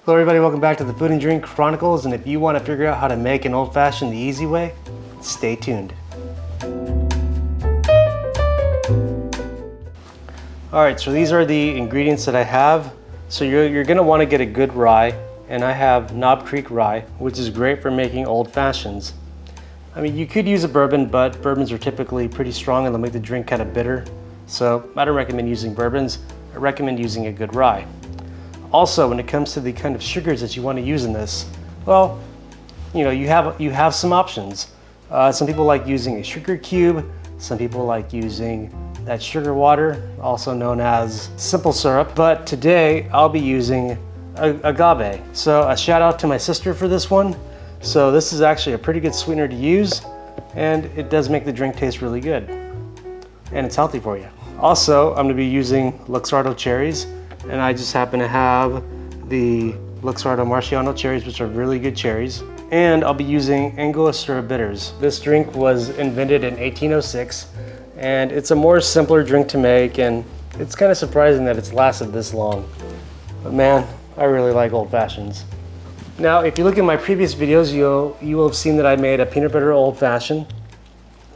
Hello everybody, welcome back to the Food and Drink Chronicles, and if you want to figure out how to make an old fashioned the easy way, stay tuned. Alright, so these are the ingredients that I have. So you're going to want to get a good rye, and I have Knob Creek rye, which is great for making old fashions. I mean, you could use a bourbon, but bourbons are typically pretty strong and they'll make the drink kind of bitter. So I don't recommend using bourbons, I recommend using a good rye. Also, when it comes to the kind of sugars that you want to use in this, well, you know, you have some options. Some people like using a sugar cube. Some people like using that sugar water, also known as simple syrup. But today I'll be using agave. So a shout out to my sister for this one. So this is actually a pretty good sweetener to use, and it does make the drink taste really good. And it's healthy for you. Also, I'm gonna be using Luxardo Cherries. And I just happen to have the Luxardo Cherries, which are really good cherries. And I'll be using Angostura Bitters. This drink was invented in 1806, and it's a more simpler drink to make, and it's kind of surprising that it's lasted this long. But man, I really like old fashions. Now, if you look at my previous videos, you will have seen that I made a peanut butter old fashioned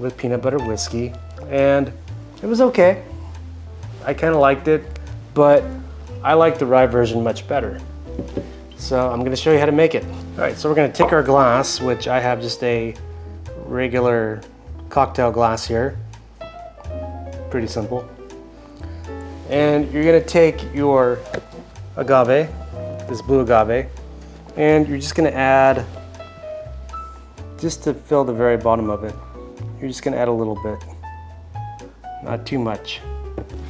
with peanut butter whiskey, and it was okay. I kind of liked it, but I like the rye version much better. So I'm gonna show you how to make it. All right, so we're gonna take our glass, which I have just a regular cocktail glass here. Pretty simple. And you're gonna take your agave, this blue agave, and you're just gonna add, just to fill the very bottom of it, you're just gonna add a little bit, not too much.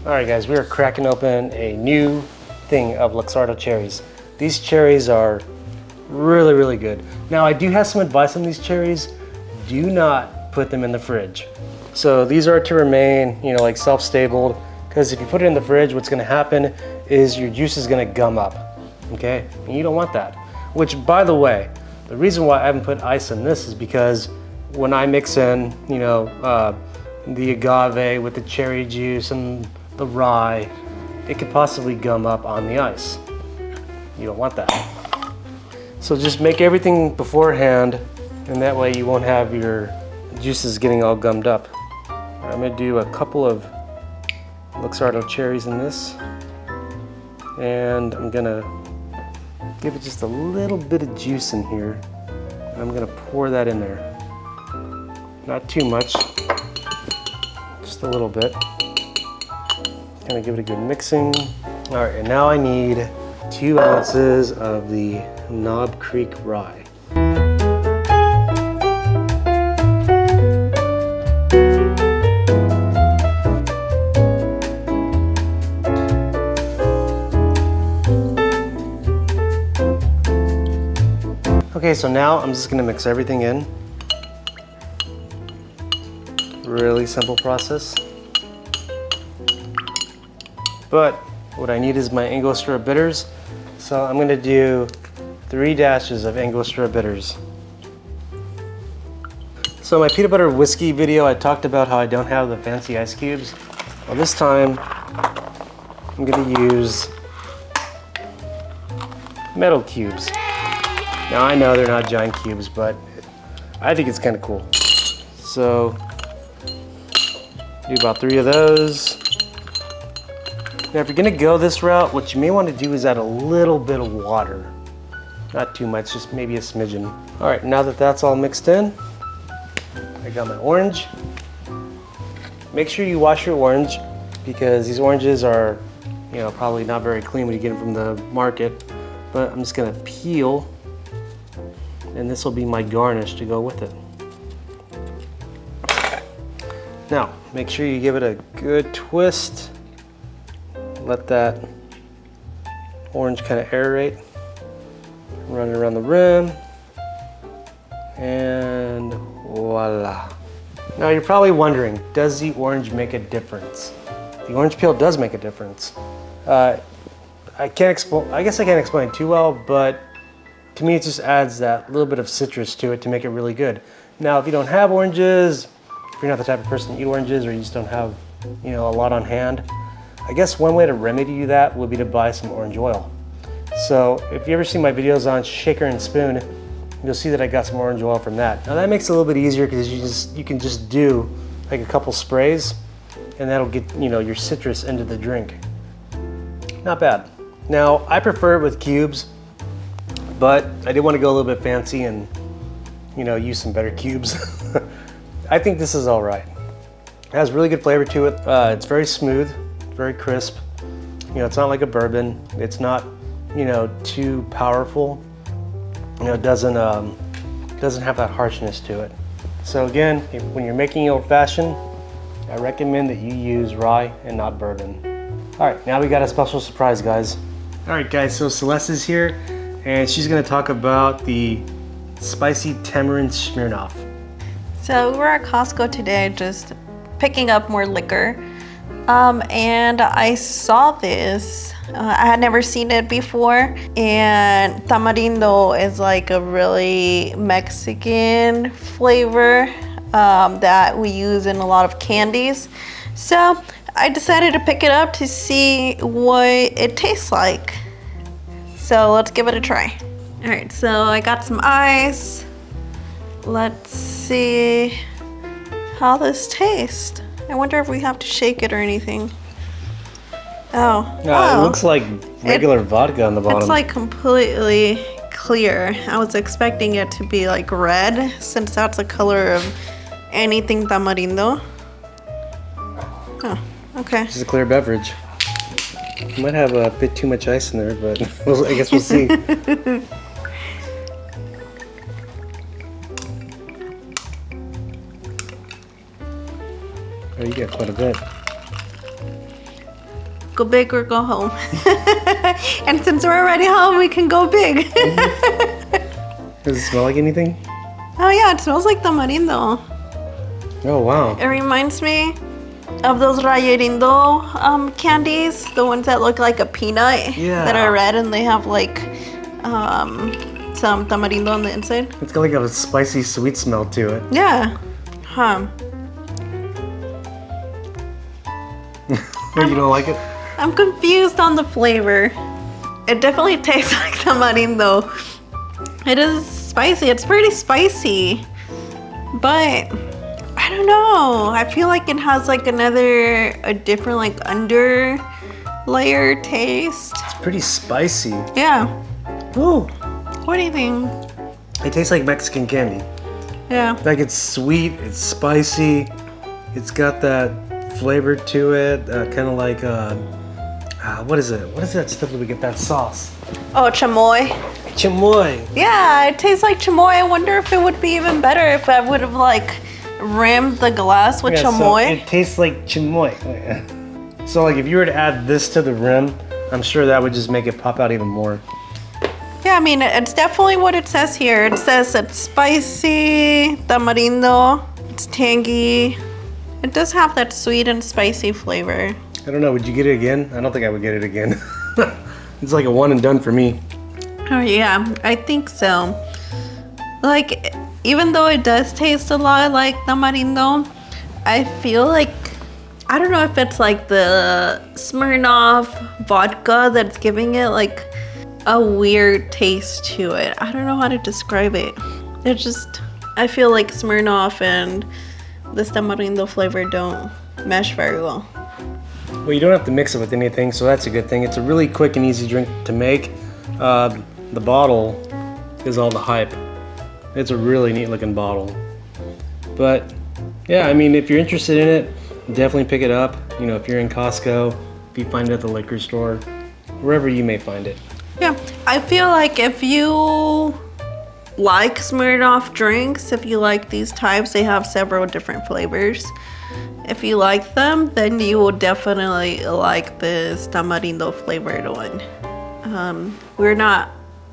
All right guys, we are cracking open a new thing of Luxardo cherries. These cherries are really, really good. Now I do have some advice on these cherries. Do not put them in the fridge. So these are to remain, you know, like self-stabled, because if you put it in the fridge, what's gonna happen is your juice is gonna gum up, okay? And you don't want that. Which, by the way, the reason why I haven't put ice in this is because when I mix in, you know, the agave with the cherry juice and the rye, it could possibly gum up on the ice. You don't want that. So just make everything beforehand, and that way you won't have your juices getting all gummed up. I'm gonna do a couple of Luxardo cherries in this, and I'm gonna give it just a little bit of juice in here. I'm gonna pour that in there. Not too much, just a little bit. Kind of give it a good mixing. All right, and now I need 2 ounces of the Knob Creek rye. Okay, so now I'm just gonna mix everything in. Really simple process. But what I need is my Angostura Bitters. So I'm gonna do 3 dashes of Angostura Bitters. So my peanut butter whiskey video, I talked about how I don't have the fancy ice cubes. Well, this time I'm gonna use metal cubes. Now I know they're not giant cubes, but I think it's kind of cool. So do about 3 of those. Now, if you're gonna go this route, what you may want to do is add a little bit of water. Not too much, just maybe a smidgen. All right, now that that's all mixed in, I got my orange. Make sure you wash your orange, because these oranges are, you know, probably not very clean when you get them from the market. But I'm just gonna peel, and this will be my garnish to go with it. Now, make sure you give it a good twist. Let that orange kind of aerate, run it around the rim, and voila. Now you're probably wondering, does the orange make a difference? The orange peel does make a difference. I guess I can't explain it too well, but to me it just adds that little bit of citrus to it to make it really good. Now if you don't have oranges, if you're not the type of person to eat oranges, or you just don't have, you know, a lot on hand, I guess one way to remedy that would be to buy some orange oil. So if you ever see my videos on shaker and spoon, you'll see that I got some orange oil from that. Now that makes it a little bit easier because you can just do like a couple sprays and that'll get, you know, your citrus into the drink. Not bad. Now I prefer it with cubes, but I did want to go a little bit fancy and, you know, use some better cubes. I think this is all right. It has really good flavor to it. It's very smooth, very crisp. You know, it's not like a bourbon. It's not, you know, too powerful. You know, it doesn't have that harshness to it. So again, when you're making old fashioned, I recommend that you use rye and not bourbon. All right, now we got a special surprise, guys. All right, guys, so Celeste is here, and she's gonna talk about the spicy tamarind Smirnoff. So we're at Costco today, just picking up more liquor. And I saw this. I had never seen it before. And tamarindo is like a really Mexican flavor that we use in a lot of candies. So I decided to pick it up to see what it tastes like. So let's give it a try. All right, so I got some ice. Let's see how this tastes. I wonder if we have to shake it or anything. Oh. It looks like regular vodka on the bottom. It's like completely clear. I was expecting it to be like red, since that's the color of anything tamarindo. Oh, okay. This is a clear beverage. Might have a bit too much ice in there, but I guess we'll see. Oh, you got quite a bit. Go big or go home. And since we're already home, we can go big. Does it smell like anything? Oh yeah, it smells like tamarindo. Oh wow. It reminds me of those rayerindo candies, the ones that look like a peanut, that are red and they have like some tamarindo on the inside. It's got like a spicy sweet smell to it. Yeah. Huh. You don't like it? I'm confused on the flavor. It definitely tastes like tamarindo. It is spicy. It's pretty spicy. But I don't know. I feel like it has like a different like under layer taste. It's pretty spicy. Yeah. Ooh. What do you think? It tastes like Mexican candy. Yeah. Like it's sweet, it's spicy, it's got that flavor to it, kind of like, what is it? What is that stuff that we get that sauce? Oh, chamoy. Chamoy. Yeah, it tastes like chamoy. I wonder if it would be even better if I would have like rimmed the glass with chamoy. So it tastes like chamoy. So like if you were to add this to the rim, I'm sure that would just make it pop out even more. Yeah, I mean, it's definitely what it says here. It says it's spicy, tamarindo, it's tangy. It does have that sweet and spicy flavor. I don't know, would you get it again? I don't think I would get it again. It's like a one and done for me. Oh yeah, I think so. Like, even though it does taste a lot like tamarindo, I feel like, I don't know if it's like the Smirnoff vodka that's giving it like a weird taste to it. I don't know how to describe it. It's just, I feel like Smirnoff and this tamarindo flavor don't mesh very well. Well, you don't have to mix it with anything, so that's a good thing. It's a really quick and easy drink to make. The bottle is all the hype. It's a really neat looking bottle. But yeah, I mean, if you're interested in it, definitely pick it up. You know, if you're in Costco, if you find it at the liquor store, wherever you may find it. Yeah, I feel like if you like Smirnoff drinks, if you like these types, they have several different flavors. If you like them, then you will definitely like this tamarindo flavored one. We're not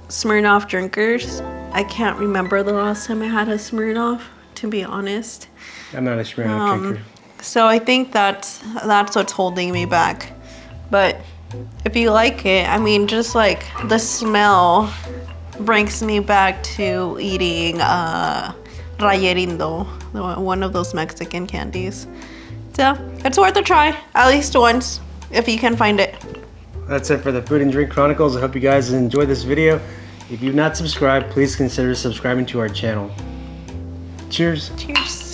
Smirnoff drinkers. I can't remember the last time I had a Smirnoff, to be honest. I'm not a Smirnoff drinker. So I think that's what's holding me back. But if you like it, I mean, just like the smell brings me back to eating rayerindo, one of those Mexican candies. So it's worth a try, at least once, if you can find it. that's it for the Food and Drink Chronicles. I hope you guys enjoyed this video. If you've not subscribed, please consider subscribing to our channel. Cheers. Cheers.